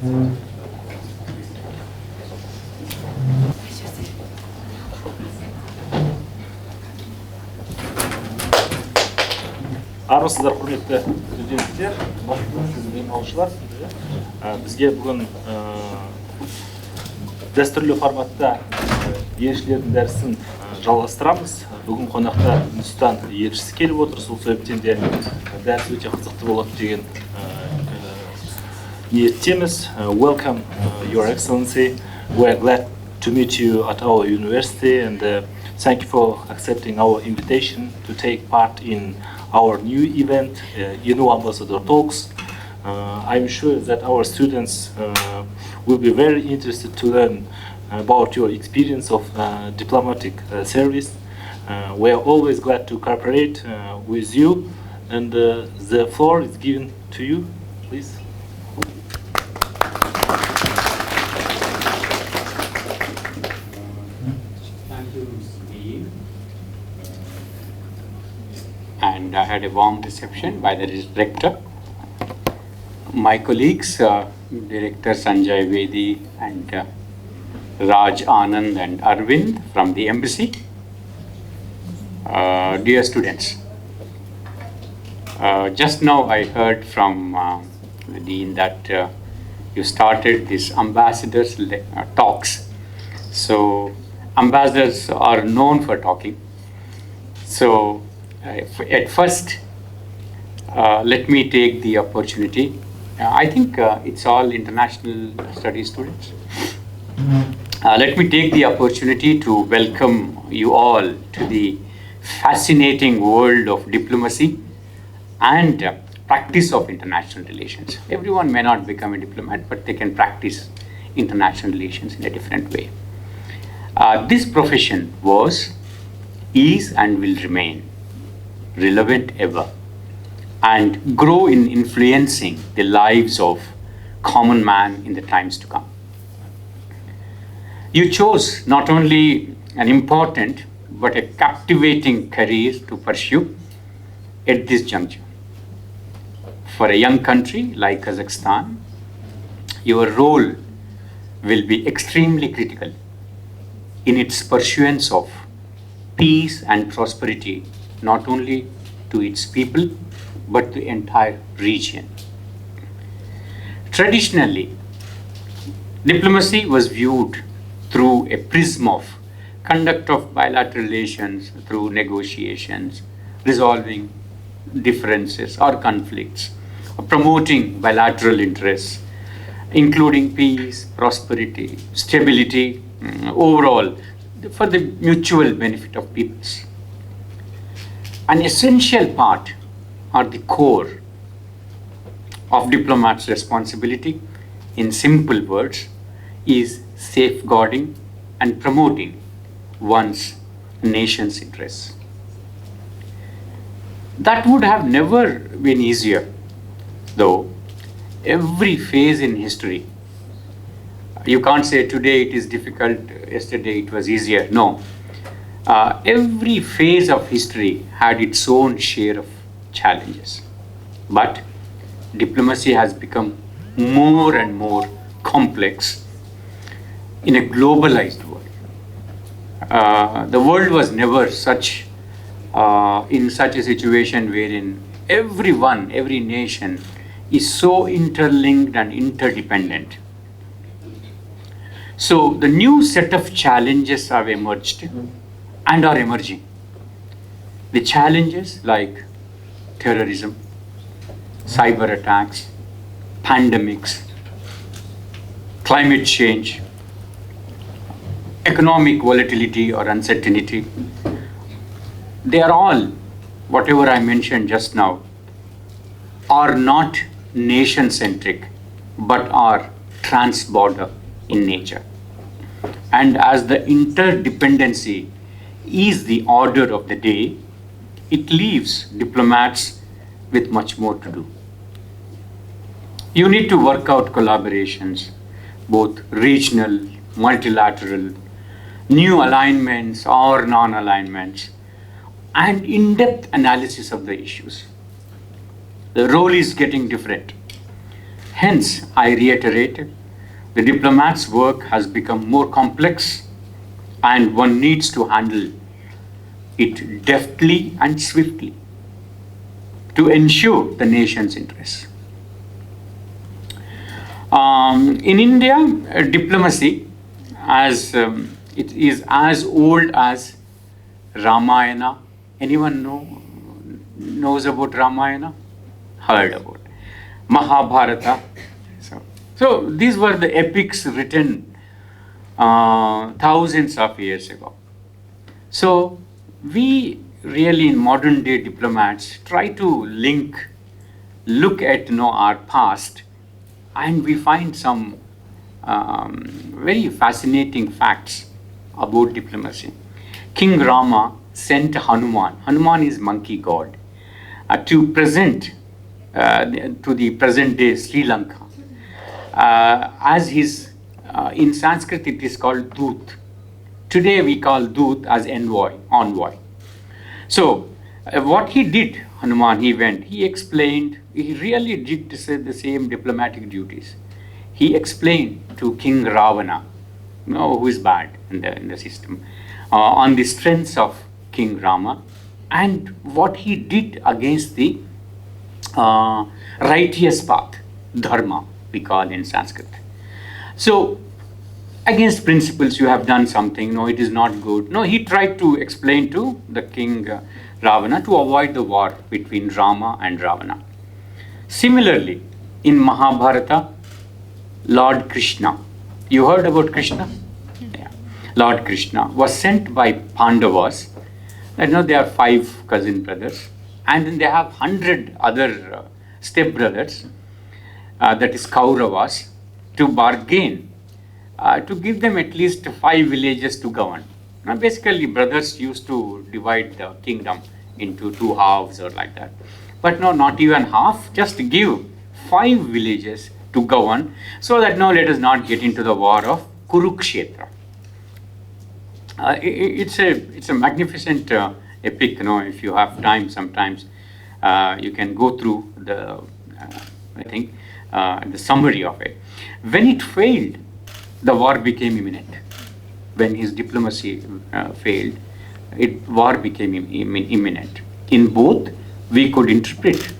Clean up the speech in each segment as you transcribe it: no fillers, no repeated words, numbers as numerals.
Арасындағы құрметті студенттер, демалушылар, бізге бүгін дәстүрлі форматта елшілердің дәрісін жалғастырамыз. Бүгін қонақта Үндістан елшісі келіп отыр, сол себептен де дәріс өте қызықты болады деген ниеттеміз. Welcome, Your Excellency. We are glad to meet you at our university and thank you for accepting our invitation to take part in our new event, EENU Ambassador Talks. I'm sure that our students will be very interested to learn about your experience of diplomatic service. We are always glad to cooperate with you, and the floor is given to you, please. Thank you, Steve. And I had a warm reception by the director. My colleagues, Director Sanjay Vedi and Raj Anand and Arvind from the embassy. Dear students, just now I heard from the Dean that you started this Ambassadors Talks. So ambassadors are known for talking. So at first, let me take the opportunity. I think it's all international studies students. Let me take the opportunity to welcome you all to the fascinating world of diplomacy and practice of international relations. Everyone may not become a diplomat, but they can practice international relations in a different way. This profession was, is, and will remain relevant ever and grow in influencing the lives of common man in the times to come. You chose not only an important but a captivating career to pursue at this juncture. For a young country like Kazakhstan, your role will be extremely critical in its pursuance of peace and prosperity, not only to its people, but to the entire region. Traditionally, diplomacy was viewed through a prism of conduct of bilateral relations, through negotiations, resolving differences or conflicts, promoting bilateral interests, including peace, prosperity, stability, overall, for the mutual benefit of peoples. An essential part or the core of diplomats' responsibility, in simple words, is safeguarding and promoting one's nation's interests. That would have never been easier, though. Every phase in history, you can't say today it is difficult, yesterday it was easier. No. Every phase of history had its own share of challenges. But diplomacy has become more and more complex in a globalized world. The world was never in such a situation wherein everyone, every nation is so interlinked and interdependent. So the new set of challenges have emerged and are emerging. The challenges like terrorism, cyber attacks, pandemics, climate change, economic volatility or uncertainty, they are all, whatever I mentioned just now, are not nation-centric, but are trans-border in nature. And as the interdependency is the order of the day, it leaves diplomats with much more to do. You need to work out collaborations, both regional, multilateral, new alignments or non-alignments, and in-depth analysis of the issues. The role is getting different. Hence, I reiterate, the diplomat's work has become more complex and one needs to handle it deftly and swiftly to ensure the nation's interests. In India, diplomacy, as it is as old as Ramayana. Anyone knows about Ramayana? Heard about Mahabharata. So these were the epics written thousands of years ago. So we really, in modern day diplomats, try to look at our past, and we find some very fascinating facts about diplomacy. King Rama sent Hanuman. Hanuman is monkey god to present to the present day Sri Lanka as his in Sanskrit it is called Dut. Today we call Dut as envoy. So what he did, Hanuman, he explained, he really did the same diplomatic duties. He explained to King Ravana, who is bad in the system, on the strengths of King Rama and what he did against the righteous path, dharma, we call in Sanskrit. So, against principles, you have done something, no, it is not good. No, he tried to explain to the king Ravana to avoid the war between Rama and Ravana. Similarly, in Mahabharata, Lord Krishna, you heard about Krishna? Yeah. Lord Krishna was sent by Pandavas. They are 5 cousin brothers, and then they have 100 other step brothers, that is Kauravas, to bargain, to give them at least 5 villages to govern. Now, basically, brothers used to divide the kingdom into 2 halves or like that. But no, not even half, just give 5 villages to govern, so that now let us not get into the war of Kurukshetra. It's a magnificent epic. If you have time, sometimes you can go through the the summary of it. When it failed, the war became imminent. When his diplomacy failed, war became imminent. In both, we could interpret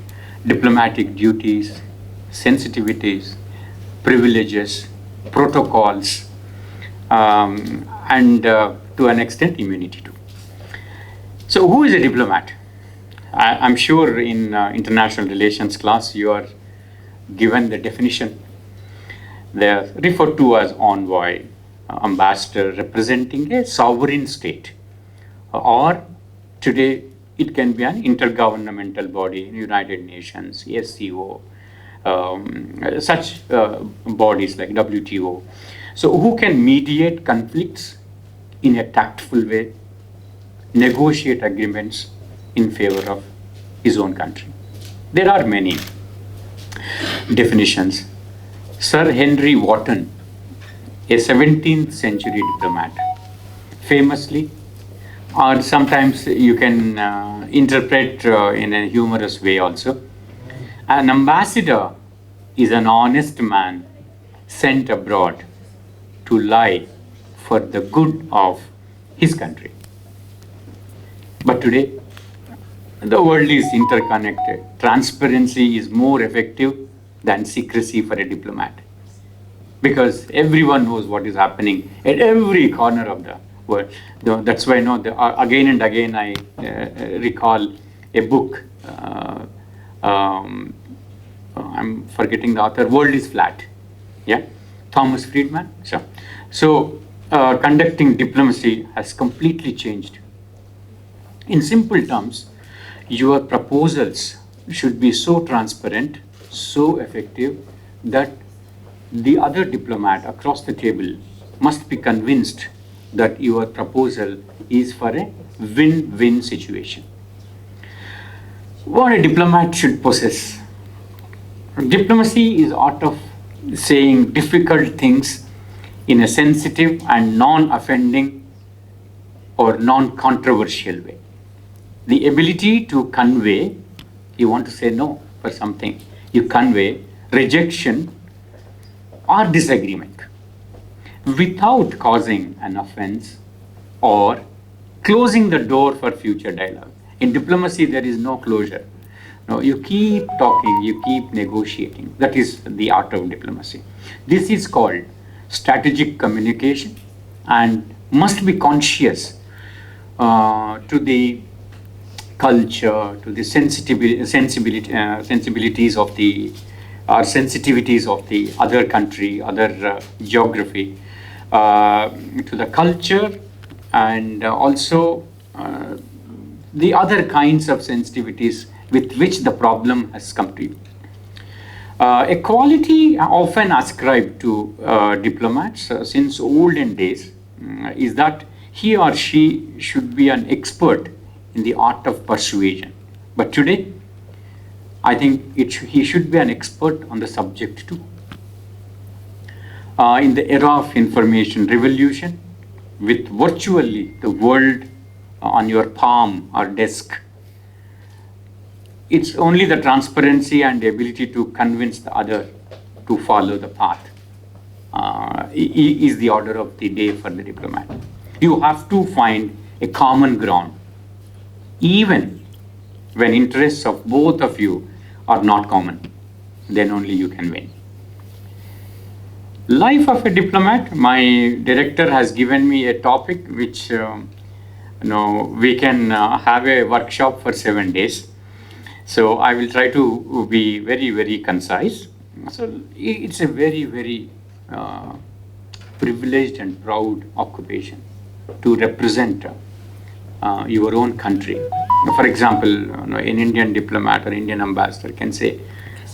diplomatic duties, sensitivities, privileges, protocols, and to an extent immunity too. So who is a diplomat? I'm sure in international relations class you are given the definition. They're referred to as envoy, ambassador representing a sovereign state, or today it can be an intergovernmental body, United Nations, Еธ์У, such bodies like WTO. So who can mediate conflicts in a tactful way, negotiate agreements in favor of his own country. There are many definitions. Sir Henry Wotton, a 17th century diplomat, famously, or sometimes you can interpret in a humorous way also, an ambassador is an honest man sent abroad to lie for the good of his country. But today, the world is interconnected. Transparency is more effective than secrecy for a diplomat, because everyone knows what is happening at every corner of the world. That's why again and again I recall a book. I'm forgetting the author. World is Flat. Yeah, Thomas Friedman. So conducting diplomacy has completely changed. In simple terms, your proposals should be so transparent, so effective, that the other diplomat across the table must be convinced that your proposal is for a win-win situation. What a diplomat should possess. Diplomacy is art of saying difficult things in a sensitive and non-offending or non-controversial way. The ability to convey, you want to say no for something, you convey rejection, or disagreement without causing an offense or closing the door for future dialogue. In diplomacy, there is no closure. No, you keep talking, you keep negotiating. That is the art of diplomacy. This is called strategic communication and must be conscious to the culture, to the sensibilities of the sensitivities of the other country, other geography, to the culture, and also the other kinds of sensitivities with which the problem has come to you. A quality often ascribed to diplomats since olden days is that he or she should be an expert in the art of persuasion. But today, I think he should be an expert on the subject too. In the era of information revolution, with virtually the world on your palm or desk, it's only the transparency and the ability to convince the other to follow the path is the order of the day for the diplomat. You have to find a common ground, even when interests of both of you are not common. Then only you can win. Life of a diplomat, my director has given me a topic which we can have a workshop for 7 days. So I will try to be very, very concise. So it's a very, very privileged and proud occupation to represent your own country. For example, an Indian diplomat or Indian ambassador can say,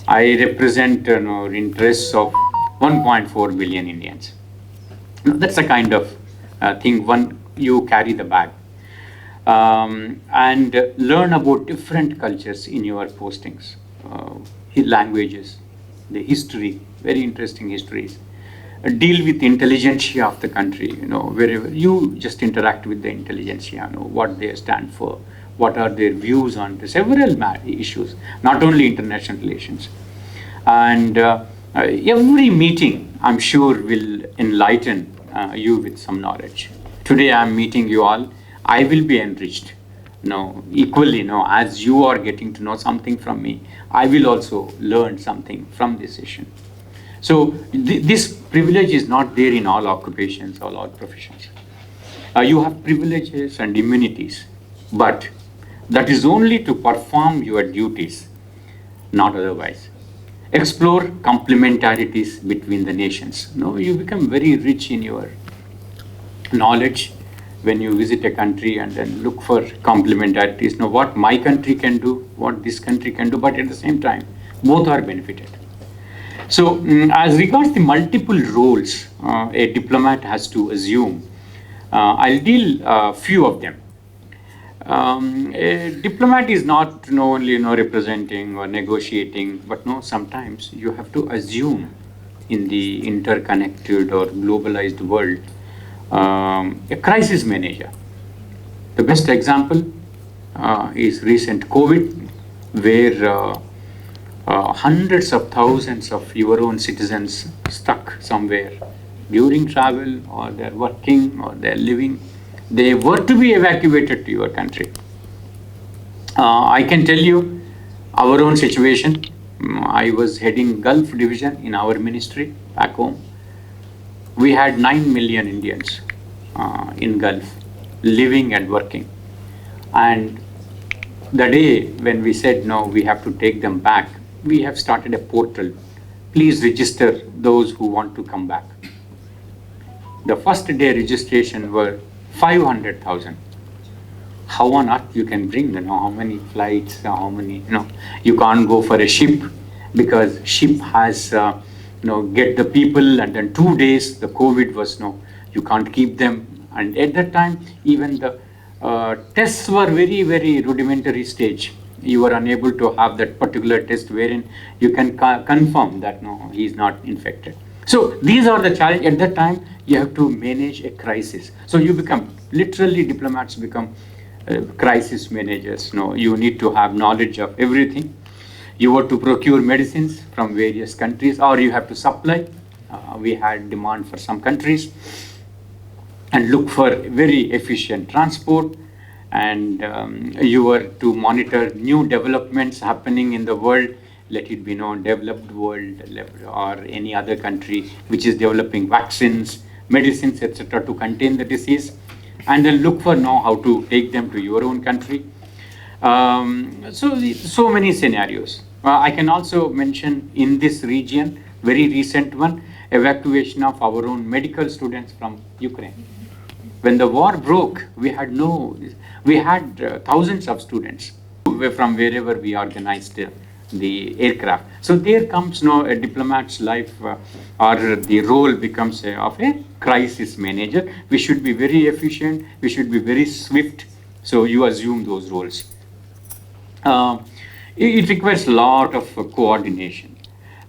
I represent interests of 1.4 billion Indians. That's the kind of thing you carry the bag. And learn about different cultures in your postings, languages, the history, very interesting histories. Deal with the intelligentsia of the country, wherever you just interact with the intelligentsia, what they stand for, what are their views on the several issues, not only international relations. And every meeting, I'm sure, will enlighten you with some knowledge. Today I'm meeting you all. I will be enriched, equally, as you are getting to know something from me, I will also learn something from this session. So this privilege is not there in all occupations or all professions. You have privileges and immunities, but that is only to perform your duties, not otherwise. Explore complementarities between the nations. You become very rich in your knowledge when you visit a country and then look for complementarities. What my country can do, what this country can do, but at the same time, both are benefited. So as regards the multiple roles a diplomat has to assume, I'll deal a few of them. A diplomat is not only representing or negotiating, but sometimes you have to assume in the interconnected or globalized world a crisis manager. The best example is recent COVID, where hundreds of thousands of your own citizens stuck somewhere during travel, or they're working, or they're living. They were to be evacuated to your country. I can tell you our own situation. I was heading Gulf Division in our ministry back home. We had 9 million Indians in Gulf living and working. And the day when we said, no, we have to take them back, we have started a portal. Please register those who want to come back. The first day registration were 500,000. How on earth you can bring them? How many flights? How many? You can't go for a ship because ship has get the people, and then 2 days the COVID was you can't keep them. And at that time, even the tests were very, very rudimentary stage. You were unable to have that particular test wherein you can confirm that he is not infected. So these are the challenge. At that time, you have to manage a crisis. So you become, literally diplomats become crisis managers. You need to have knowledge of everything. You were to procure medicines from various countries, or you have to supply. We had demand for some countries, and look for very efficient transport. And you were to monitor new developments happening in the world, let it be known developed world or any other country which is developing vaccines, medicines, etc. to contain the disease, and then look for now how to take them to your own country. So many scenarios. I can also mention in this region, very recent one, evacuation of our own medical students from Ukraine. When the war broke, we had thousands of students from wherever we organized the aircraft. So there comes now a diplomat's life, or the role becomes of a crisis manager. We should be very efficient, we should be very swift. So you assume those roles. It requires a lot of coordination.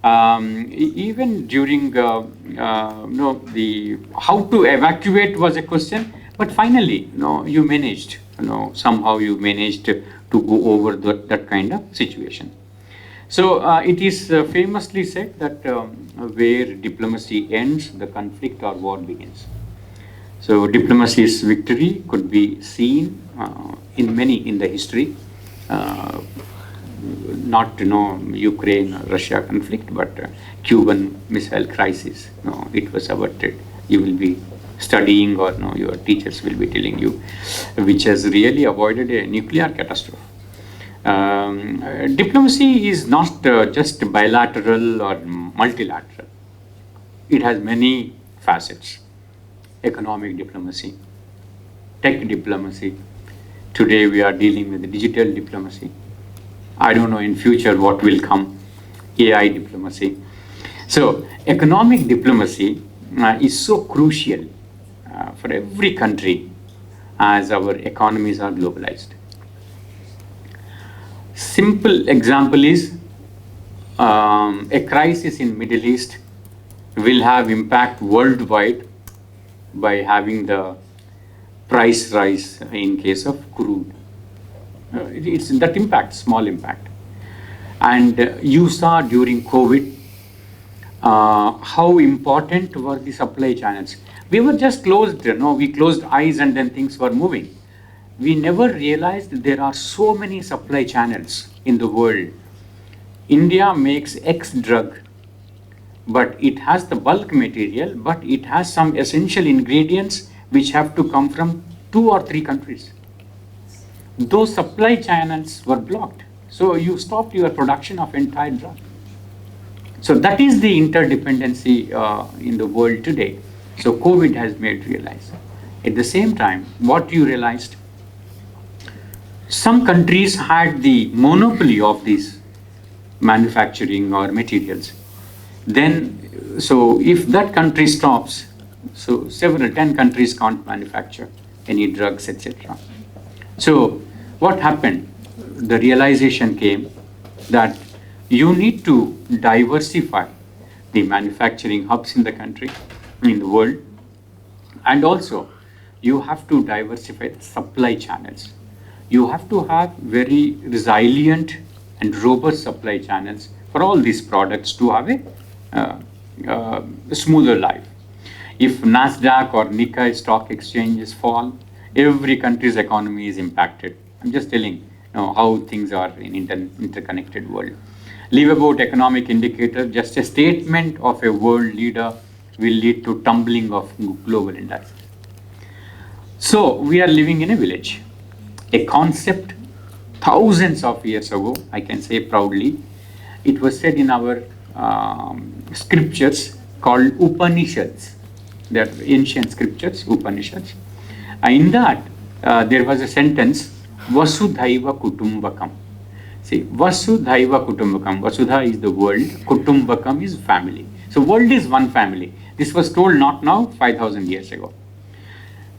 Even during how to evacuate was a question, but finally, you managed. Somehow you managed to go over that kind of situation. So it is famously said that where diplomacy ends, the conflict or war begins. So diplomacy's victory could be seen in the history. Not Ukraine-Russia conflict, but Cuban Missile Crisis. It was averted. You will be studying, or your teachers will be telling you, which has really avoided a nuclear catastrophe. Diplomacy is not just bilateral or multilateral. It has many facets. Economic diplomacy, tech diplomacy. Today we are dealing with digital diplomacy. I don't know in future what will come, AI diplomacy. So economic diplomacy is so crucial for every country as our economies are globalized. Simple example is a crisis in Middle East will have impact worldwide by having the price rise in case of crude. It's that impact, small impact. And you saw during COVID how important were the supply channels. We were just closed, we closed eyes and then things were moving. We never realized that there are so many supply channels in the world. India makes X drug, but it has the bulk material, but it has some essential ingredients which have to come from 2 or 3 countries. Those supply channels were blocked. So you stopped your production of entire drug. So that is the interdependency in the world today. So COVID has made realize. At the same time, what you realized, some countries had the monopoly of these manufacturing or materials. Then, so if that country stops, so 10 countries can't manufacture any drugs, etc. So what happened? The realization came that you need to diversify the manufacturing hubs in the country, in the world, and also you have to diversify the supply channels. You have to have very resilient and robust supply channels for all these products to have a smoother life. If NASDAQ or Nikkei stock exchanges fall, every country's economy is impacted. I'm just telling how things are in interconnected world. Leave about economic indicator, just a statement of a world leader will lead to tumbling of global industry. So we are living in a village. A concept thousands of years ago, I can say proudly, it was said in our scriptures called Upanishads. They are ancient scriptures, Upanishads. In that, there was a sentence, Vasudhaiva Kutumbakam. See, Vasudhaiva Kutumbakam. Vasudha is the world, Kutumbakam is family. So world is one family. This was told not now, 5,000 years ago.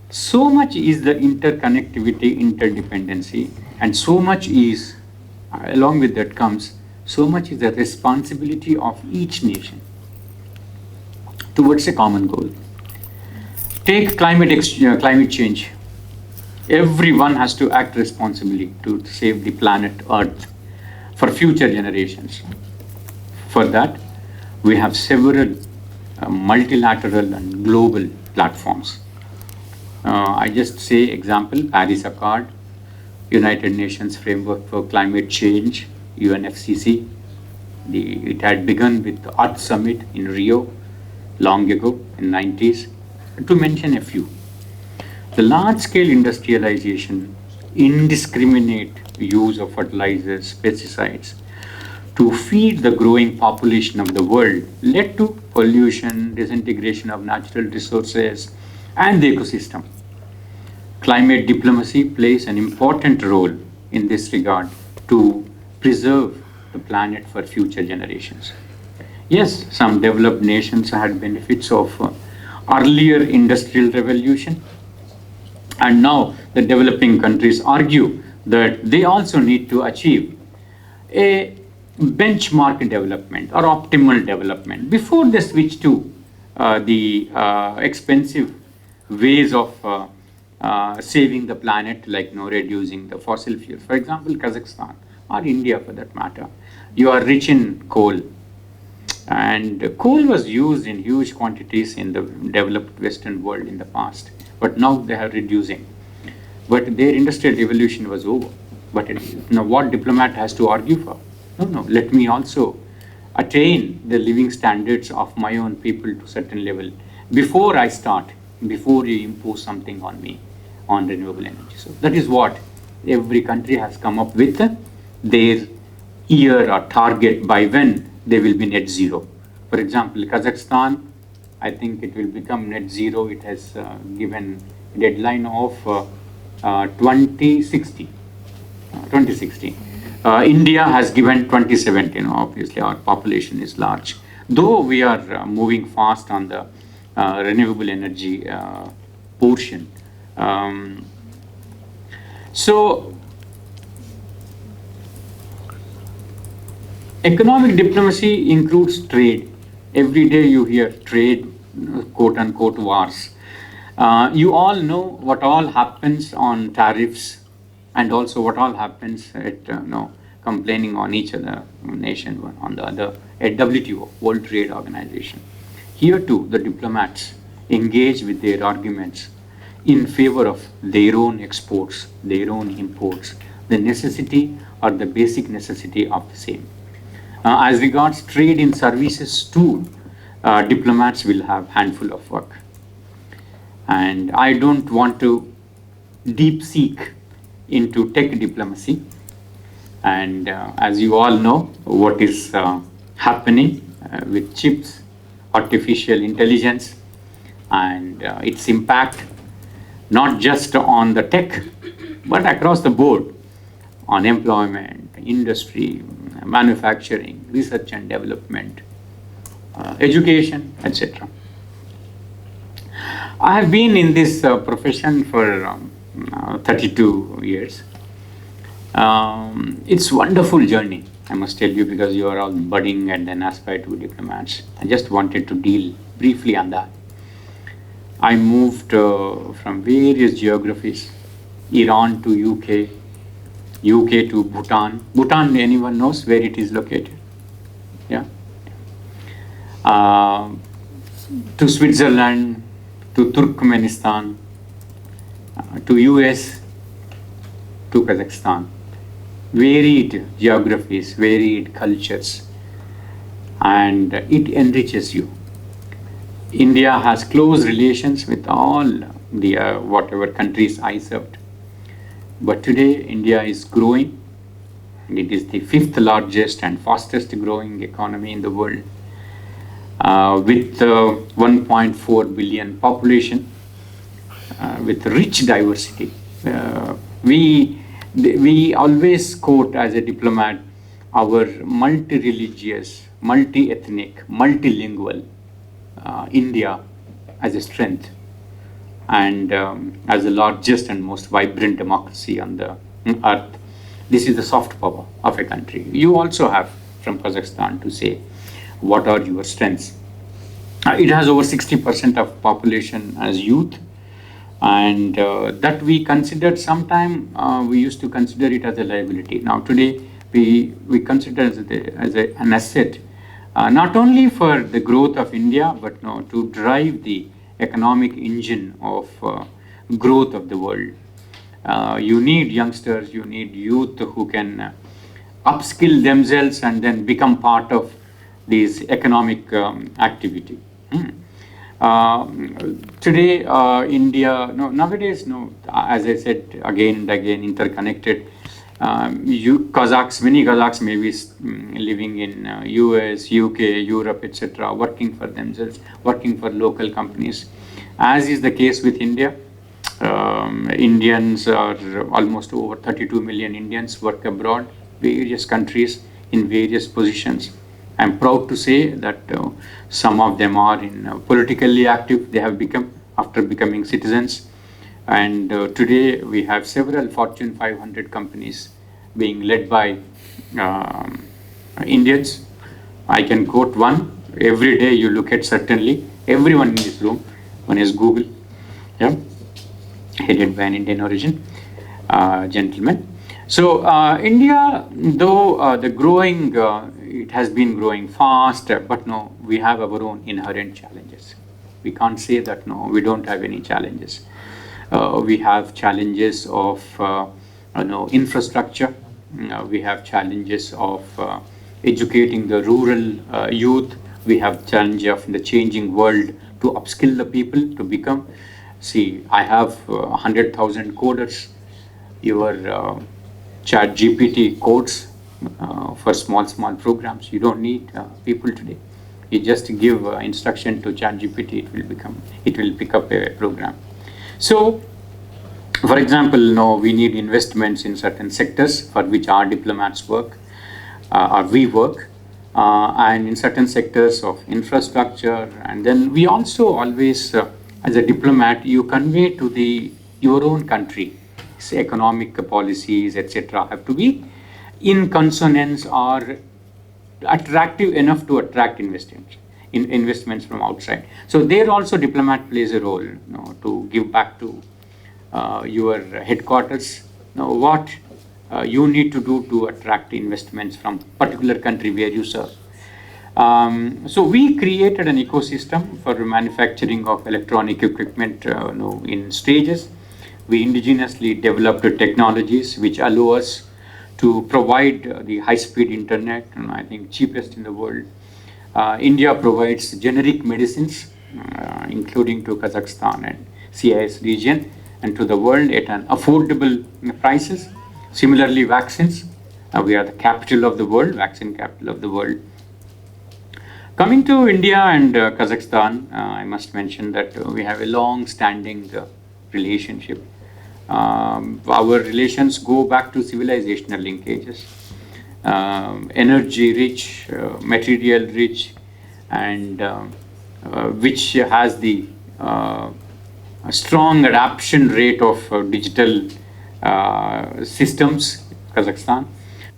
So much is the interconnectivity, interdependency, and so much is, along with that comes, so much is the responsibility of each nation towards a common goal. Take climate change. Everyone has to act responsibly to save the planet Earth. for future generations. For that, we have several multilateral and global platforms. I just say example, Paris Accord, United Nations Framework for Climate Change, UNFCCC. It had begun with the Earth Summit in Rio long ago in 90s, to mention a few. The large-scale industrialization, indiscriminate use of fertilizers, pesticides, to feed the growing population of the world led to pollution, disintegration of natural resources, and the ecosystem. Climate diplomacy plays an important role in this regard to preserve the planet for future generations. Yes, some developed nations had benefits of earlier industrial revolution, and now the developing countries argue that they also need to achieve a benchmark development or optimal development before they switch to the expensive ways of saving the planet, like reducing the fossil fuels. For example, Kazakhstan or India for that matter, you are rich in coal. And coal was used in huge quantities in the developed Western world in the past, but now they are reducing. But their industrial revolution was over. But now what diplomat has to argue for? No, let me also attain the living standards of my own people to a certain level before I start, before you impose something on me on renewable energy. So that is what every country has come up with their year or target by when they will be net zero. For example, Kazakhstan, I think it will become net zero. It has given a deadline of 2060. India has given 2017. Obviously, our population is large. Though we are moving fast on the renewable energy portion. So, economic diplomacy includes trade. Every day you hear trade, quote unquote, wars. You all know what all happens on tariffs, and also what all happens at complaining on each other, nation one on the other, at WTO, World Trade Organization. Here too, the diplomats engage with their arguments in favor of their own exports, their own imports, the necessity or the basic necessity of the same. As regards trade in services too, diplomats will have handful of work. And I don't want to deep seek into tech diplomacy. And as you all know, what is happening with chips, artificial intelligence, and its impact, not just on the tech, but across the board, on employment, industry, manufacturing, research and development, education, etc. I have been in this profession for 32 years. It's a wonderful journey, I must tell you, because you are all budding and then aspire to be diplomats. I just wanted to deal briefly on that. I moved from various geographies, Iran to UK, UK to Bhutan. Bhutan, anyone knows where it is located? Yeah. To Switzerland, to Turkmenistan, to US, to Kazakhstan. Varied geographies, varied cultures, and it enriches you. India has close relations with all the whatever countries I served. But today, India is growing, and it is the 5th largest and fastest growing economy in the world, with 1.4 billion population, with rich diversity. We always quote as a diplomat our multi-religious, multi-ethnic, multilingual India as a strength, and as the largest and most vibrant democracy on the earth. This is the soft power of a country. You also have from Kazakhstan to say what are your strengths. It has over 60% of population as youth, and that we considered sometime, we used to consider it as a liability. Now today we consider as an asset, not only for the growth of India, but to drive the economic engine of growth of the world. You need youngsters, you need youth who can upskill themselves and then become part of this economic activity. Today, India, nowadays, as I said again and again, interconnected. Many Kazakhs may be living in US, UK, Europe, etc., working for themselves, working for local companies. As is the case with India, Indians are almost over 32 million Indians work abroad, various countries in various positions. I'm proud to say that some of them are politically active. They have become after becoming citizens. And today we have several Fortune 500 companies being led by Indians. I can quote one. Every day you look at, certainly everyone in this room. One is Google, yeah, headed by an Indian origin gentleman. So India, though the growing, it has been growing fast, but no, we have our own inherent challenges. We can't say that no, we don't have any challenges. We have challenges of infrastructure. We have challenges of educating the rural youth. We have challenge of the changing world to upskill the people to become. See, I have 100,000 coders. Your Chat GPT codes for small programs. You don't need people today. You just give instruction to Chat GPT. It will pick up a program. So, for example, we need investments in certain sectors for which our diplomats work, or we work, and in certain sectors of infrastructure. And then we also always, as a diplomat, you convey to your own country, economic policies, etc., have to be in consonance or attractive enough to attract investments from outside. So there also diplomat plays a role, to give back to your headquarters what you need to do to attract investments from particular country where you serve. So we created an ecosystem for manufacturing of electronic equipment in stages. We indigenously developed technologies which allow us to provide the high-speed internet, and I think cheapest in the world. India provides generic medicines, including to Kazakhstan and CIS region, and to the world at an affordable prices. Similarly, vaccines. We are the capital of the world, vaccine capital of the world. Coming to India and Kazakhstan, I must mention that we have a long-standing relationship. Our relations go back to civilizational linkages, energy rich, material rich, and which has the strong adoption rate of digital systems, Kazakhstan.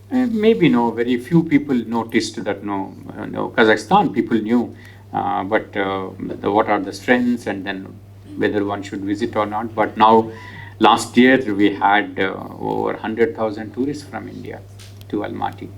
Maybe very few people noticed that Kazakhstan people knew, but what are the strengths and then whether one should visit or not. But now, last year we had over 100,000 tourists from India to Almaty.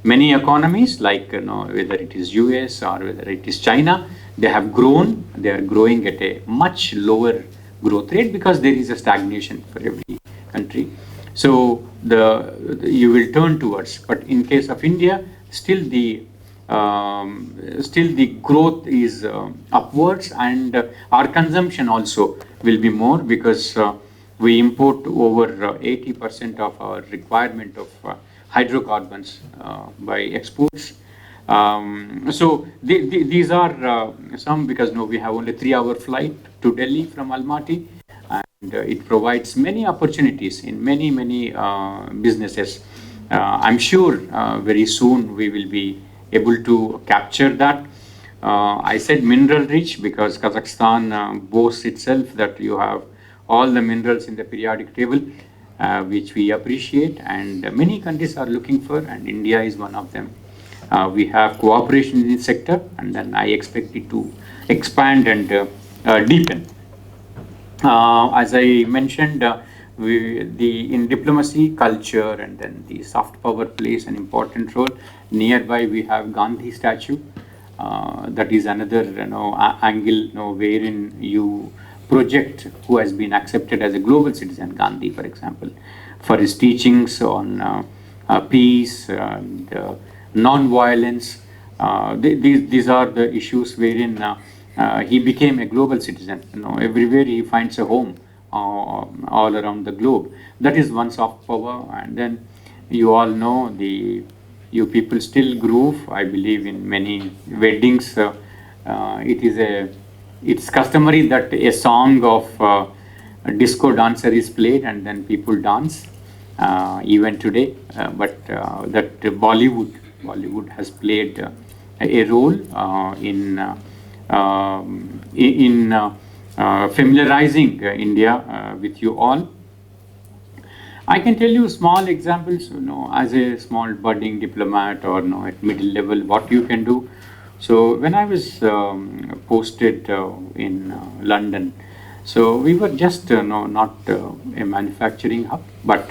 Many economies, like whether it is US or whether it is China, they have grown. They are growing at a much lower growth rate because there is a stagnation for every country. So you will turn towards. But in case of India, still the growth is upwards, and our consumption also will be more because we import over 80% of our requirement of hydrocarbons by exports. So these are some, because we have only 3-hour flight to Delhi from Almaty, and it provides many opportunities in many businesses. I'm sure very soon we will be able to capture that. I said mineral rich because Kazakhstan boasts itself that you have all the minerals in the periodic table, which we appreciate, and many countries are looking for, and India is one of them. We have cooperation in this sector, and then I expect it to expand and deepen. As I mentioned, in diplomacy, culture, and then the soft power plays an important role. Nearby we have Gandhi statue. That is another angle wherein you project who has been accepted as a global citizen. Gandhi, for example, for his teachings on peace and non-violence. These are the issues wherein he became a global citizen. Everywhere he finds a home all around the globe. That is one soft power. And then you all know you people still groove. I believe in many weddings. It's customary that a song of a disco dancer is played and then people dance. Even today, but that Bollywood has played a role in familiarizing India with you all. I can tell you small examples, as a small budding diplomat or at middle level, what you can do. So when I was posted in London, so we were just not a manufacturing hub, but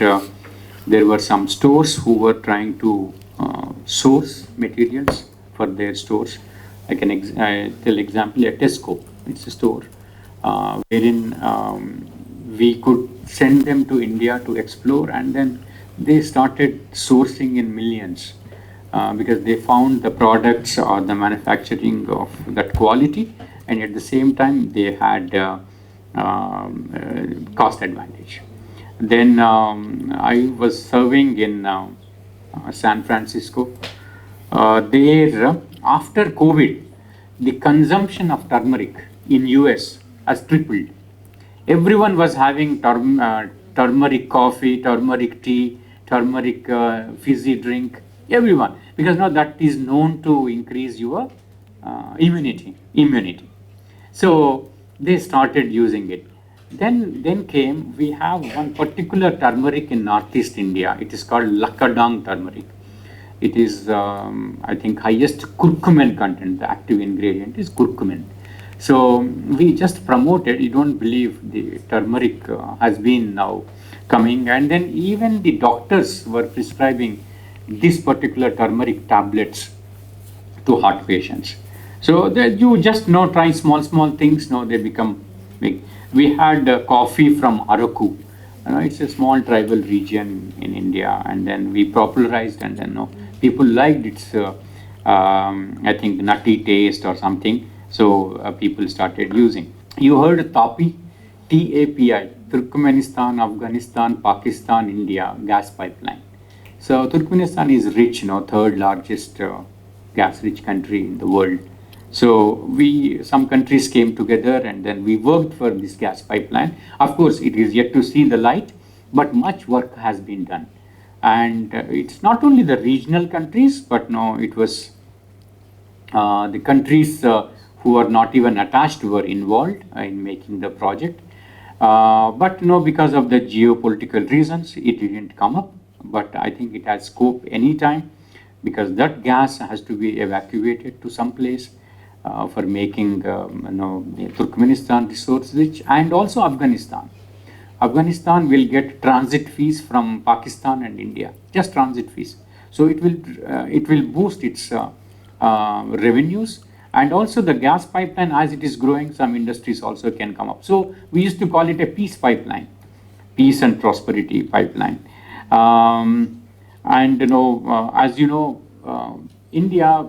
there were some stores who were trying to source materials for their stores. I can tell example a Tesco. It's a store wherein we could send them to India to explore, and then they started sourcing in millions because they found the products or the manufacturing of that quality, and at the same time they had cost advantage. Then I was serving in San Francisco. There, after COVID, the consumption of turmeric in US has tripled. Everyone was having turmeric coffee, turmeric tea, turmeric fizzy drink, everyone, because now that is known to increase your immunity. So they started using it. Then we have one particular turmeric in Northeast India. It is called Lakadang turmeric. It is, I think, highest curcumin content. The active ingredient is curcumin. So we just promoted. You don't believe the turmeric has been now coming, and then even the doctors were prescribing this particular turmeric tablets to heart patients. So that you just try small things. They become big. We had coffee from Araku. It's a small tribal region in India, and then we popularized, and then people liked its, I think, nutty taste or something. So people started using. You heard TAPI, TAPI, Turkmenistan, Afghanistan, Pakistan, India gas pipeline. So Turkmenistan is rich, third largest gas-rich country in the world. So some countries came together and then we worked for this gas pipeline. Of course, it is yet to see the light, but much work has been done. And it's not only the regional countries, but it was the countries who are not even attached were involved in making the project. But because of the geopolitical reasons, it didn't come up. But I think it has scope anytime, because that gas has to be evacuated to some place for making Turkmenistan resource rich, and also Afghanistan. Afghanistan will get transit fees from Pakistan and India, just transit fees. So it will boost its revenues, and also the gas pipeline, as it is growing, some industries also can come up. So we used to call it a peace pipeline, peace and prosperity pipeline. And as you know, India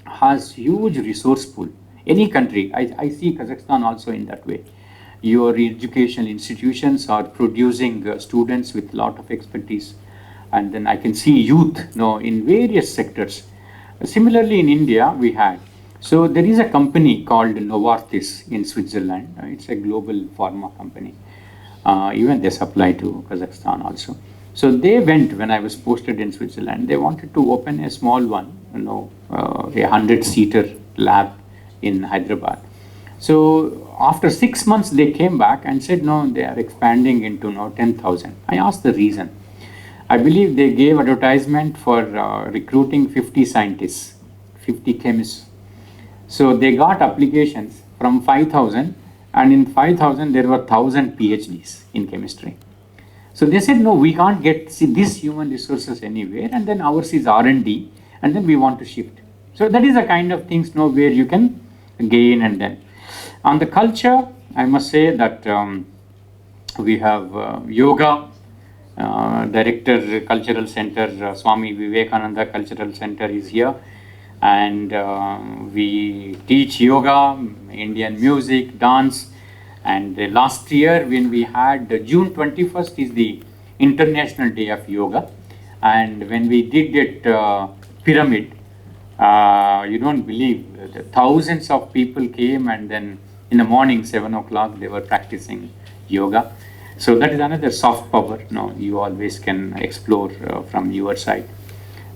has huge resource pool. Any country, I see Kazakhstan also in that way. Your educational institutions are producing students with a lot of expertise, and then I can see youth in various sectors. Similarly, in India, we had. So there is a company called Novartis in Switzerland. It's a global pharma company. Even they supply to Kazakhstan also. So they went, when I was posted in Switzerland, they wanted to open a small one, a 100-seater lab in Hyderabad. So after 6 months, they came back and said, no, they are expanding into 10,000. I asked the reason. I believe they gave advertisement for recruiting 50 scientists, 50 chemists. So they got applications from 5,000, and in 5,000 there were 1,000 PhDs in chemistry. So they said, no, we can't get this human resources anywhere, and then ours is R&D, and then we want to shift. So that is the kind of things where you can gain. And then on the culture, I must say that we have yoga, director cultural center, Swami Vivekananda Cultural Center is here, and we teach yoga, Indian music, dance. And last year when we had June 21st is the International Day of Yoga, and when we did that pyramid, you don't believe, thousands of people came, and then in the morning 7 o'clock they were practicing yoga. So that is another soft power you always can explore from your side.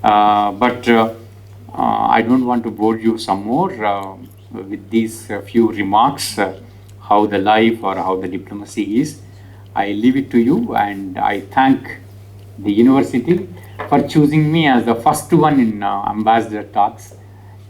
But I don't want to bore you some more with these few remarks. How the life or how the diplomacy is. I leave it to you, and I thank the university for choosing me as the first one in Ambassador Talks.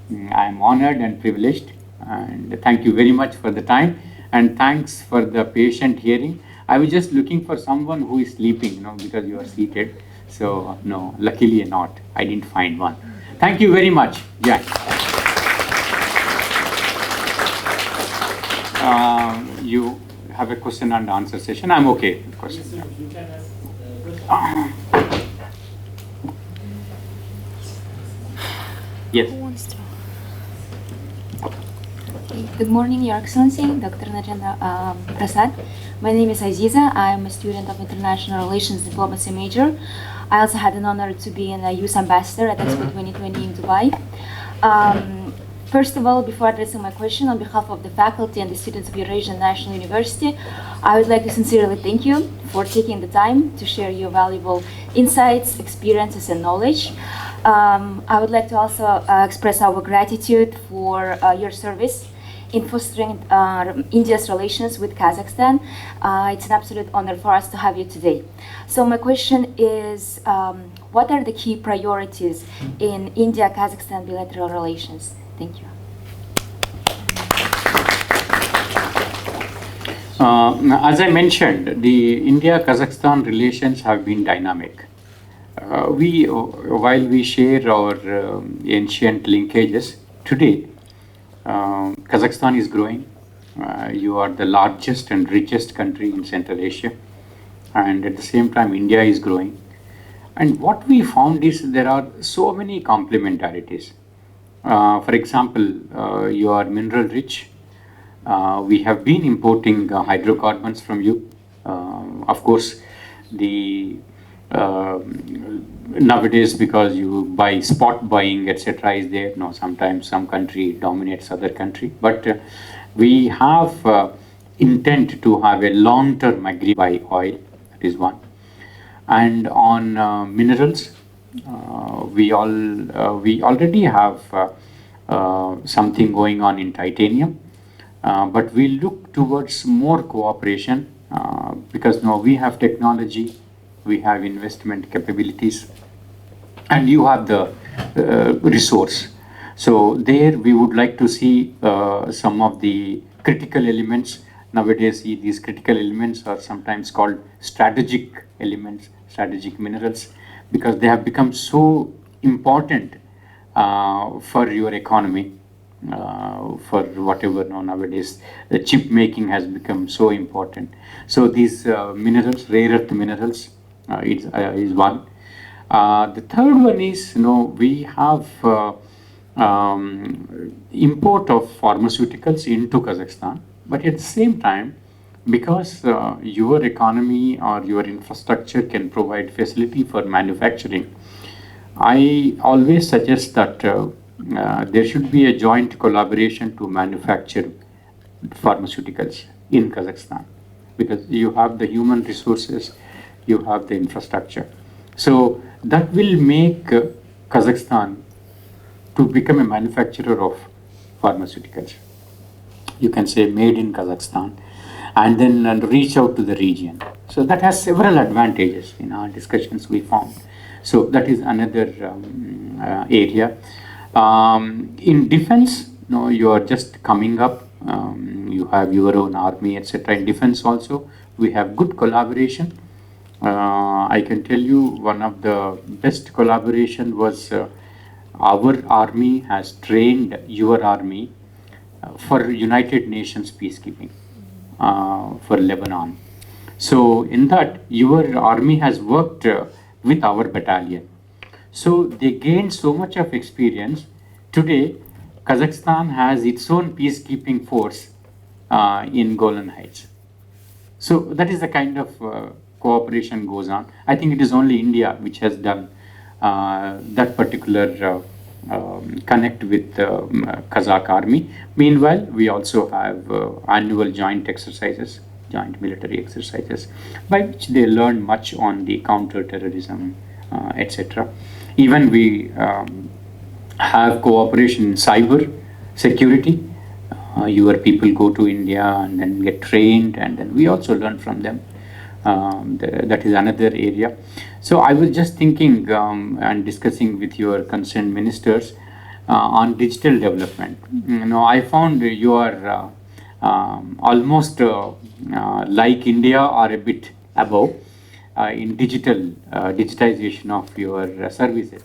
I am honored and privileged, and thank you very much for the time, and thanks for the patient hearing. I was just looking for someone who is sleeping, because you are seated. So no, luckily not. I didn't find one. Thank you very much. Yeah. You have a question and answer session. I'm okay with questions. Yes, sir, you can ask Yes. Who wants to? Good morning, Your Excellency, Dr. Nagendra Prasad. My name is Aziza. I'm a student of International Relations Diplomacy major. I also had an honor to be an youth ambassador at Expo 2020 in Dubai. First of all, before addressing my question, on behalf of the faculty and the students of Eurasian National University, I would like to sincerely thank you for taking the time to share your valuable insights, experiences, and knowledge. I would like to also express our gratitude for your service in fostering India's relations with Kazakhstan. It's an absolute honor for us to have you today. So my question is, what are the key priorities in India-Kazakhstan bilateral relations? Thank you. As I mentioned, the India-Kazakhstan relations have been dynamic. While we share our ancient linkages, today Kazakhstan is growing. You are the largest and richest country in Central Asia, and at the same time India is growing. And what we found is there are so many complementarities. For example, you are mineral rich. We have been importing hydrocarbons from you. Of course, nowadays, because you buy spot buying, etc., is there. No, sometimes some country dominates other country, but we have intent to have a long-term agreement by oil. That is one. And on minerals, we already have something going on in titanium, but we look towards more cooperation because now we have technology, we have investment capabilities, and you have the resource. So there we would like to see some of the critical elements. Nowadays, these critical elements are sometimes called strategic elements, strategic minerals, because they have become so important for your economy, for whatever nowadays. The chip making has become so important. So these minerals, rare earth minerals, is one. The third one is, we have import of pharmaceuticals into Kazakhstan, but at the same time, because your economy or your infrastructure can provide facility for manufacturing, I always suggest that there should be a joint collaboration to manufacture pharmaceuticals in Kazakhstan, because you have the human resources, you have the infrastructure. So that will make Kazakhstan to become a manufacturer of pharmaceuticals. You can say made in Kazakhstan, and then reach out to the region. So that has several advantages in our discussions we found. So that is another area. In defense, you are just coming up. You have your own army, etc. In defense also, we have good collaboration. I can tell you one of the best collaboration was our army has trained your army for United Nations peacekeeping for Lebanon. So in that, your army has worked with our battalion. So they gained so much of experience. Today, Kazakhstan has its own peacekeeping force in Golan Heights. So that is the kind of cooperation goes on. I think it is only India which has done that particular connect with Kazakh army. Meanwhile, we also have annual joint exercises, joint military exercises, by which they learn much on the counter-terrorism, etc. Even we have cooperation in cyber security. Your people go to India and then get trained, and then we also learn from them. That is another area. So I was just thinking and discussing with your concerned ministers on digital development. I found you are almost like India or a bit above in digitization of your services.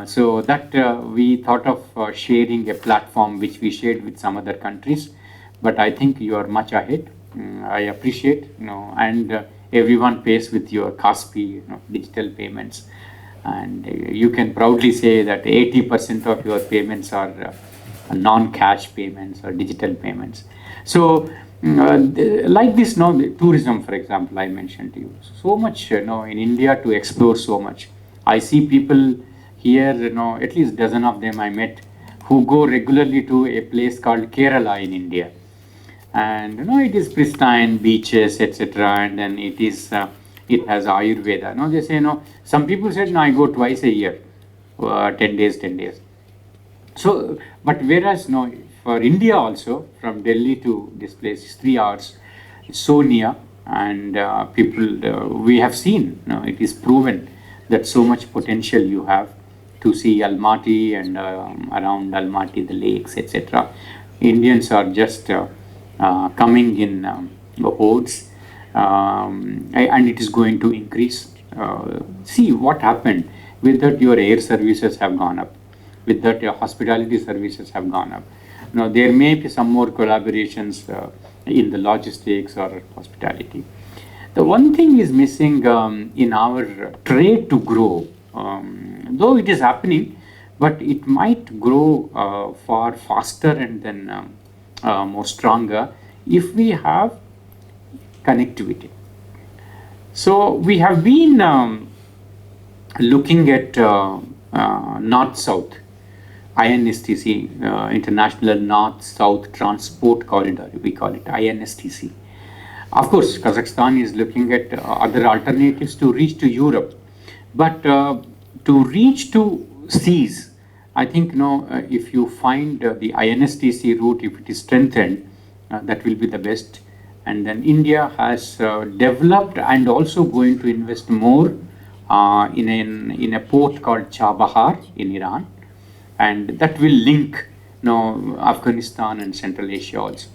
So that we thought of sharing a platform which we shared with some other countries, but I think you are much ahead. I appreciate, and everyone pays with your Kaspi, digital payments, and you can proudly say that 80% of your payments are non-cash payments or digital payments. So like this, tourism, for example, I mentioned to you, so much, in India to explore so much. I see people here, at least dozen of them I met, who go regularly to a place called Kerala in India. And it is pristine beaches, etc. And then it has Ayurveda. They say, some people said, no, I go twice a year, 10 days. So, but whereas, for India also, from Delhi to this place is 3 hours, it's so near, and people, we have seen, it is proven that so much potential you have to see Almaty and around Almaty, the lakes, etc. Indians are just coming in hordes, and it is going to increase. See what happened with that. Your air services have gone up. With that, your hospitality services have gone up. Now there may be some more collaborations in the logistics or hospitality. The one thing is missing in our trade to grow, though it is happening, but it might grow far faster and then more stronger if we have connectivity. So we have been looking at North-South, INSTC, International North-South Transport Corridor, we call it INSTC. Of course, Kazakhstan is looking at other alternatives to reach to Europe, but to reach to seas, I think if you find the INSTC route, if it is strengthened, that will be the best. And then India has developed and also going to invest more in a port called Chabahar in Iran, and that will link Afghanistan and Central Asia also.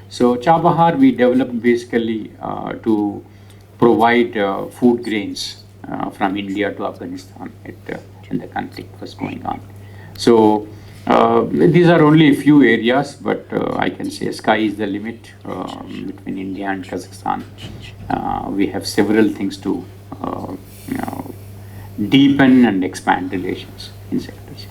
So Chabahar we developed basically to provide food grains from India to Afghanistan when the conflict was going on. So these are only a few areas, but I can say sky is the limit between India and Kazakhstan. We have several things to deepen and expand relations in sectors.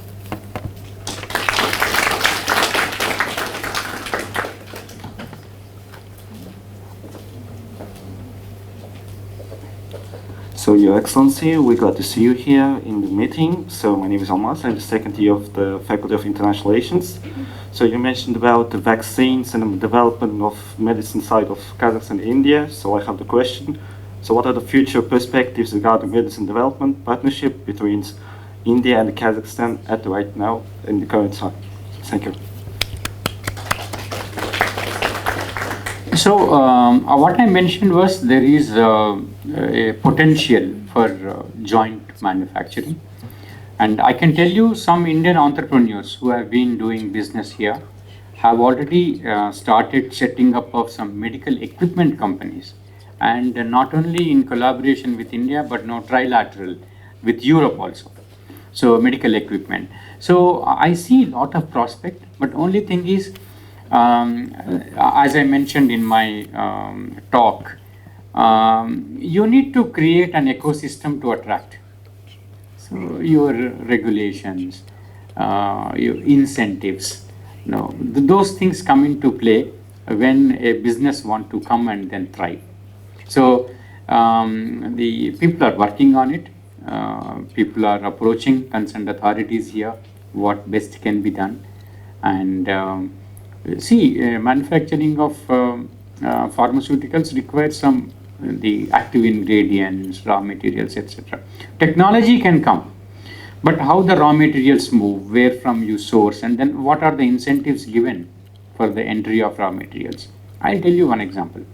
So, Your Excellency, we're glad to see you here in the meeting. So, my name is Almas. I'm the second year of the Faculty of International Relations. So, you mentioned about the vaccines and the development of medicine side of Kazakhstan and India. So, I have the question. So, what are the future perspectives regarding medicine development partnership between India and Kazakhstan at right now in the current time? Thank you. So what I mentioned was there is a potential for joint manufacturing, and I can tell you some Indian entrepreneurs who have been doing business here have already started setting up of some medical equipment companies and not only in collaboration with India, but now trilateral with Europe also. So medical equipment. So I see a lot of prospect, but only thing is, as I mentioned in my talk, you need to create an ecosystem to attract. So your regulations, your incentives, those things come into play when a business want to come and then thrive. So the people are working on it. People are approaching concerned authorities here, what best can be done. And manufacturing of pharmaceuticals requires some the active ingredients, raw materials, etc. Technology can come, but how the raw materials move, where from you source, and then what are the incentives given for the entry of raw materials. I'll tell you one example.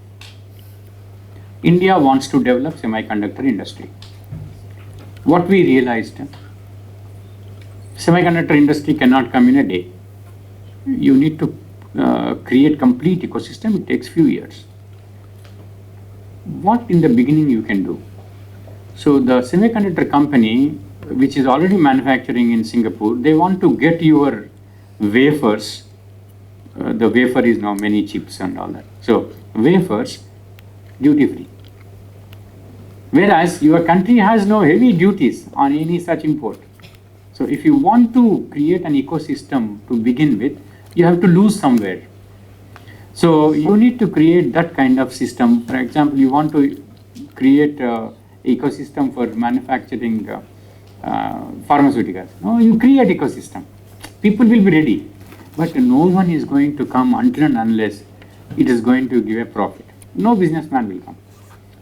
India wants to develop semiconductor industry. What we realized, semiconductor industry cannot come in a day. You need to create complete ecosystem. It takes few years. What in the beginning you can do? So the semiconductor company, which is already manufacturing in Singapore, they want to get your wafers. The wafer is now many chips and all that. So wafers duty free. Whereas your country has no heavy duties on any such import. So if you want to create an ecosystem to begin with, you have to lose somewhere. So you need to create that kind of system. For example, you want to create an ecosystem for manufacturing pharmaceuticals. No, you create ecosystem. People will be ready, but no one is going to come until and unless it is going to give a profit. No businessman will come.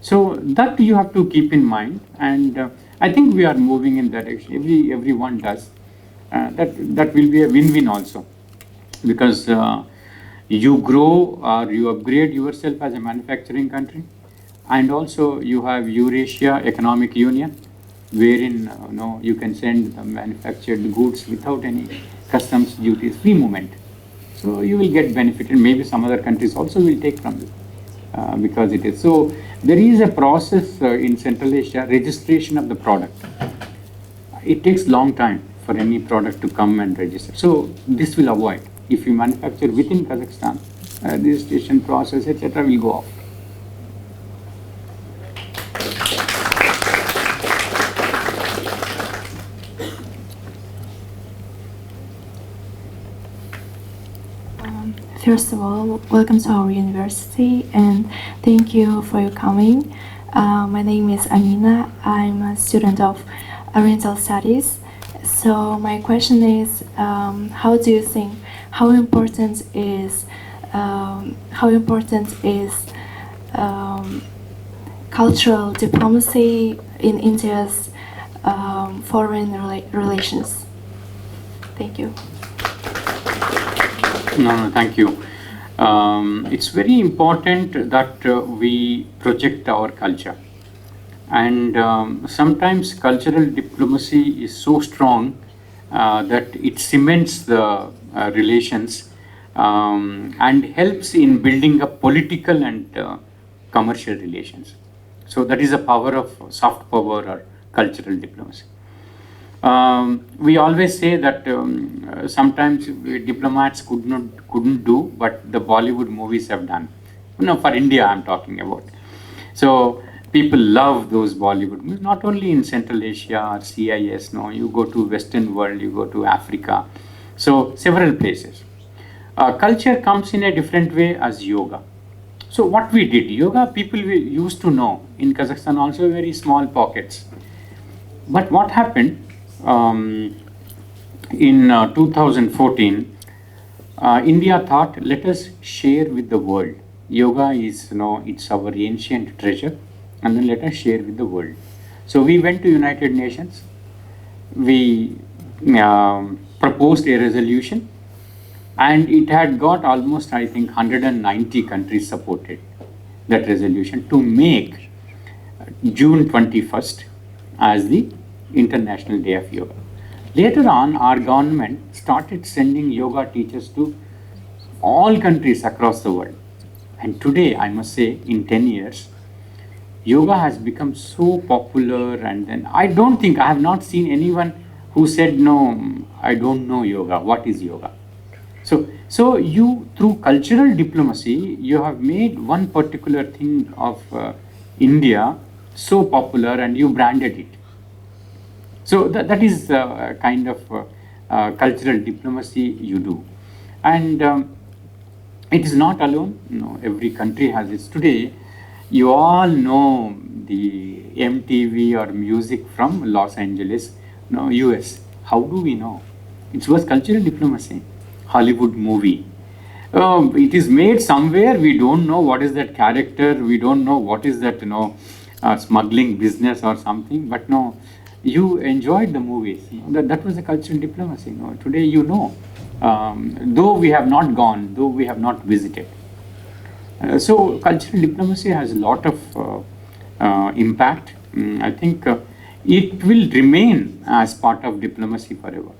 So that you have to keep in mind, and I think we are moving in that direction. Everyone does. That will be a win-win also, because you grow or you upgrade yourself as a manufacturing country, and also you have Eurasia Economic Union, wherein you can send the manufactured goods without any customs duties, free movement. So you will get benefit, and maybe some other countries also will take from you because it is. So there is a process in Central Asia, registration of the product. It takes long time for any product to come and register. So this will avoid. If you manufacture within Kazakhstan, registration process, etc. will go off. First of all, welcome to our university and thank you for your coming. My name is Amina. I'm a student of Oriental Studies. So my question is, how do you think, how important is cultural diplomacy in India's foreign relations? Thank you. No, thank you. It's very important that we project our culture. And sometimes cultural diplomacy is so strong that it cements the relations and helps in building up political and commercial relations. So that is the power of soft power or cultural diplomacy. We always say that sometimes diplomats couldn't do, but the Bollywood movies have done. For India I'm talking about. So people love those Bollywood movies, not only in Central Asia or CIS, you go to Western world, you go to Africa. So several places. Culture comes in a different way as yoga. So what we did, yoga people we used to know, in Kazakhstan also very small pockets. But what happened, in 2014, India thought, let us share with the world. Yoga is, it's our ancient treasure, and then let us share with the world. So we went to United Nations. We proposed a resolution, and it had got almost, I think, 190 countries supported that resolution to make June 21st as the International Day of Yoga. Later on, our government started sending yoga teachers to all countries across the world. And today, I must say, in 10 years, yoga has become so popular, and then I have not seen anyone who said, no, I don't know yoga, what is yoga? So you, through cultural diplomacy, you have made one particular thing of India so popular and you branded it. So that is kind of cultural diplomacy you do. And it is not alone, every country has it. Today, you all know the MTV or music from Los Angeles, US. How do we know? It was cultural diplomacy. Hollywood movie. It is made somewhere, we don't know what is that character, we don't know what is that, smuggling business or something, but no, you enjoyed the movies. That was a cultural diplomacy. Today though we have not gone, though we have not visited. So cultural diplomacy has a lot of impact. I think it will remain as part of diplomacy forever.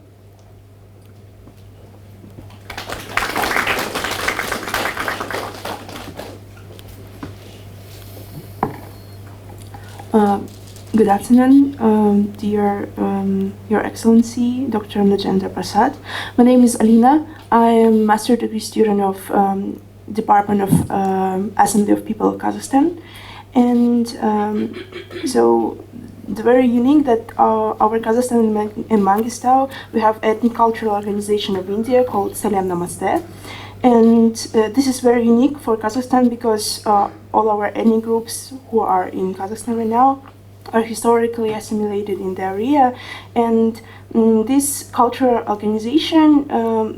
Good afternoon, dear Your Excellency, Dr. Nagendra Prasad. My name is Alina. I am master degree student of Department of Assembly of People of Kazakhstan. And so the very unique that our Kazakhstan and Mangistau, we have ethnic cultural organization of India called Salam Namaste. And this is very unique for Kazakhstan because all our ethnic groups who are in Kazakhstan right now are historically assimilated in the area, and this cultural organization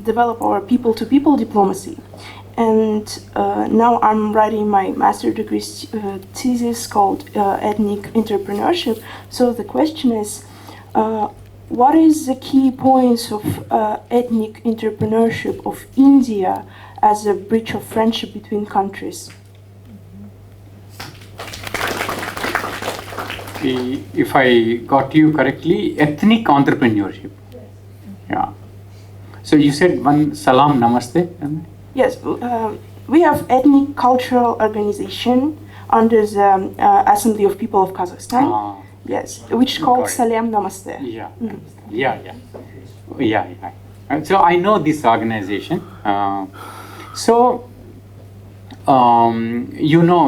developed our people-to-people diplomacy. And now I'm writing my master degree thesis called Ethnic Entrepreneurship. So the question is, what is the key points of ethnic entrepreneurship of India as a bridge of friendship between countries? If I got you correctly, ethnic entrepreneurship. Yeah. So you said one Salam Namaste? Yes, we have ethnic cultural organization under the Assembly of People of Kazakhstan. Yes, which is called Salam Namaste. Yeah. So I know this organization.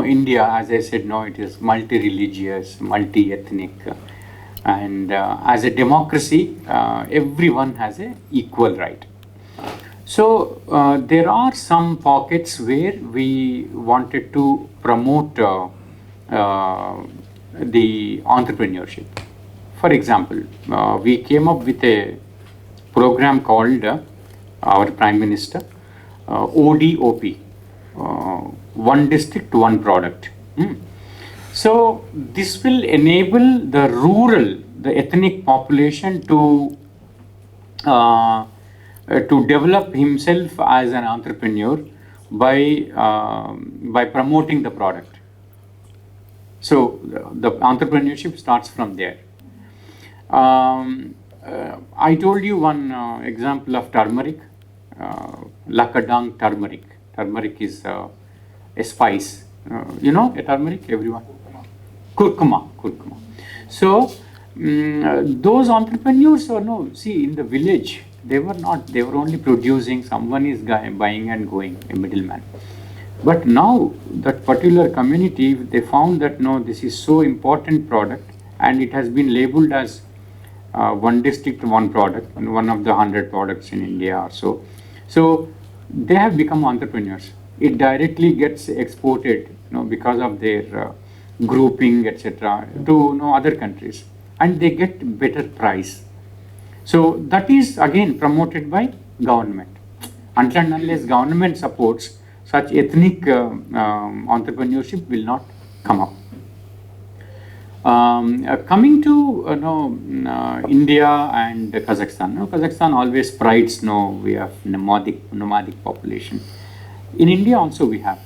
India, as I said, it is multi-religious, multi-ethnic, and as a democracy, everyone has an equal right. So there are some pockets where we wanted to promote the entrepreneurship. For example, we came up with a program called our Prime Minister, ODOP, One District, One Product. So this will enable the ethnic population to develop himself as an entrepreneur by promoting the product. So the entrepreneurship starts from there. I told you one example of turmeric, Lakadang turmeric. Turmeric is a spice. A turmeric, everyone? Kurkuma. So those entrepreneurs in the village, they were only producing, someone is buying and going, a middleman. But now that particular community, they found that this is so important product, and it has been labeled as one district, one product, and one of the 100 products in India or so. So they have become entrepreneurs. It directly gets exported, because of their grouping, etc., to other countries, and they get better price. So that is again promoted by government. Until and unless government supports, such ethnic entrepreneurship will not come up. Coming to India and Kazakhstan. Kazakhstan always prides we have nomadic population. In India also we have.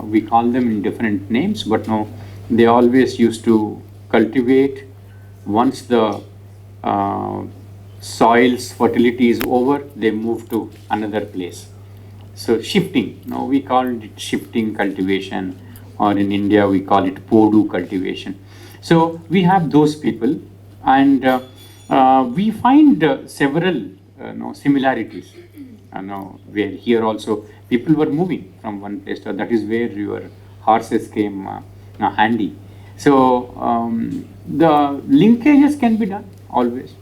We call them in different names, but they always used to cultivate. Once the soil's fertility is over, they move to another place. So shifting, we call it shifting cultivation, or in India we call it podu cultivation. So we have those people, and we find several similarities. Where here also people were moving from one place to that is where your horses came handy. So the linkages can be done always,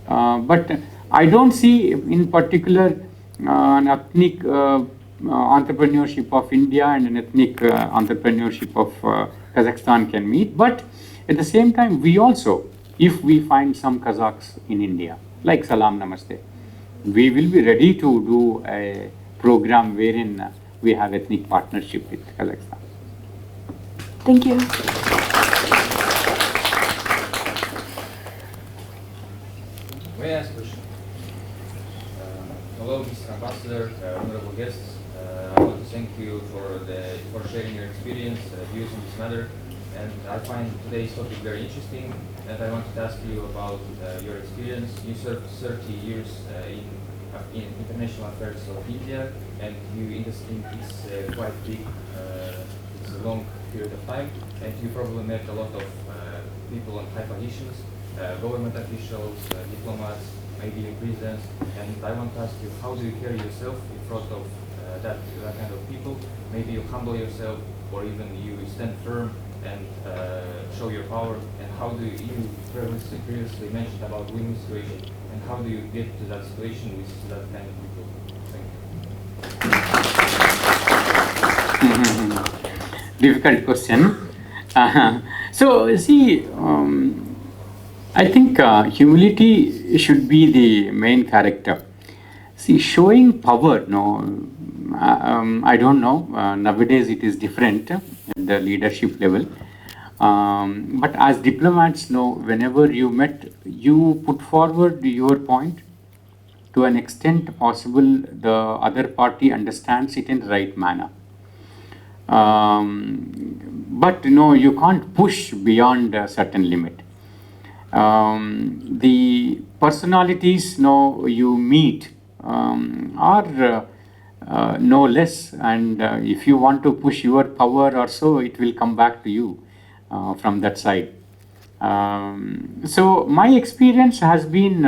but I don't see in particular an ethnic entrepreneurship of India and an ethnic entrepreneurship of Kazakhstan can meet. But at the same time, we also, if we find some Kazakhs in India, like Salam Namaste, we will be ready to do a program wherein we have ethnic partnership with Kazakhstan. Thank you. May I ask a question? Hello, Mr. Ambassador, honorable guests. I want to thank you for sharing your experience, views on this matter. And I find today's topic very interesting. And I wanted to ask you about your experience. You served 30 years in international affairs of India, and you in this quite big, it's a long period of time, and you probably met a lot of people on high positions, government officials, diplomats, maybe presidents. And I want to ask you, how do you carry yourself in front of that kind of people? Maybe you humble yourself, or even you stand firm and show your power. And how do you previously mentioned about win situation, and how do you get to that situation with that kind of people? Thank you. Difficult question. So see, I think humility should be the main character. See, showing power, I don't know. Nowadays it is different at the leadership level. But as diplomats, whenever you met, you put forward your point to an extent possible the other party understands it in the right manner. But you can't push beyond a certain limit. The personalities you meet are no less, and if you want to push your power or so, it will come back to you from that side. So my experience has been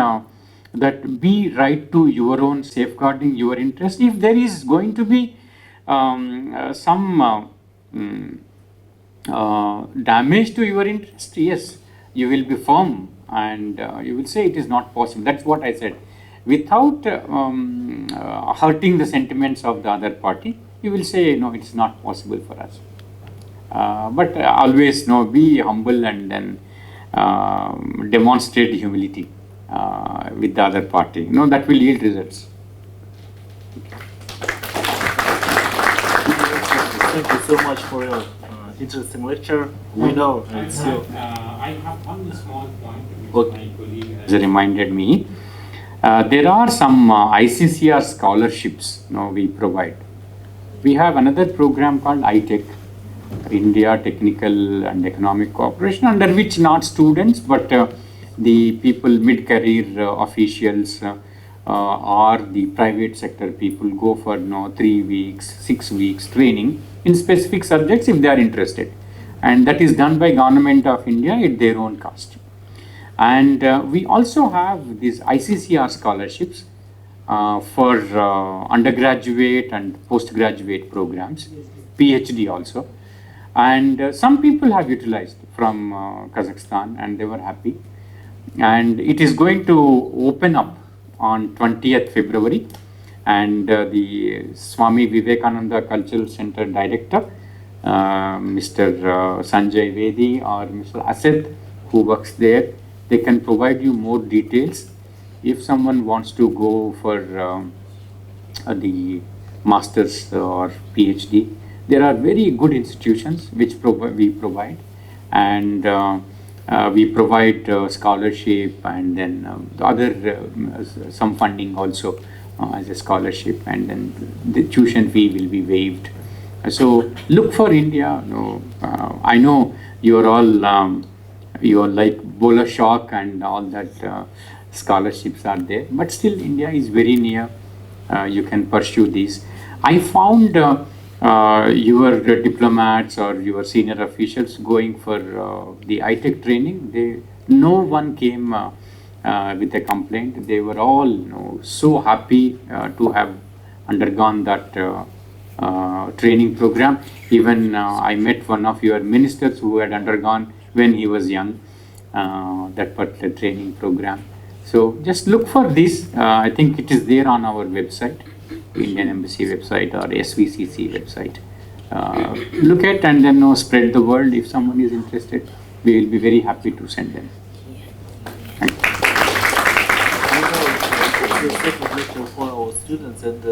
that be right to your own safeguarding your interest. If there is going to be some damage to your interest, yes, you will be firm and you will say it is not possible. That's what I said. Without hurting the sentiments of the other party, you will say, no, it's not possible for us. But always be humble and then demonstrate humility with the other party. That will yield results. Thank you so much for your interesting lecture. We know it's you. I have one small point which my colleague has reminded me. There are some ICCR scholarships we provide. We have another program called ITEC, India Technical and Economic Cooperation, under which not students but the people mid-career officials or the private sector people go for 3 weeks, 6 weeks training in specific subjects if they are interested, and that is done by Government of India at their own cost. And we also have these ICCR scholarships for undergraduate and postgraduate programs, PhD also. And some people have utilized from Kazakhstan and they were happy. And it is going to open up on 20th February. And the Swami Vivekananda Cultural Center Director, Mr. Sanjay Vedi or Mr. Asad, who works there, they can provide you more details. If someone wants to go for the master's or PhD, there are very good institutions which we provide, and we provide scholarship and then other some funding also as a scholarship, and then the tuition fee will be waived. So look for India. I know you are all you are like Bola Shock and all that scholarships are there, but still India is very near. You can pursue these. I found your diplomats or your senior officials going for the ITech training, no one came with a complaint. They were all so happy to have undergone that training program. Even I met one of your ministers who had undergone when he was young that particular training program. So just look for this. I think it is there on our website, Indian Embassy website or SVCC website. Look at and then spread the word. If someone is interested, we will be very happy to send them. Thank you. The second lecture for our students, and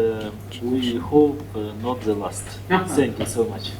we hope not the last. Thank you so much.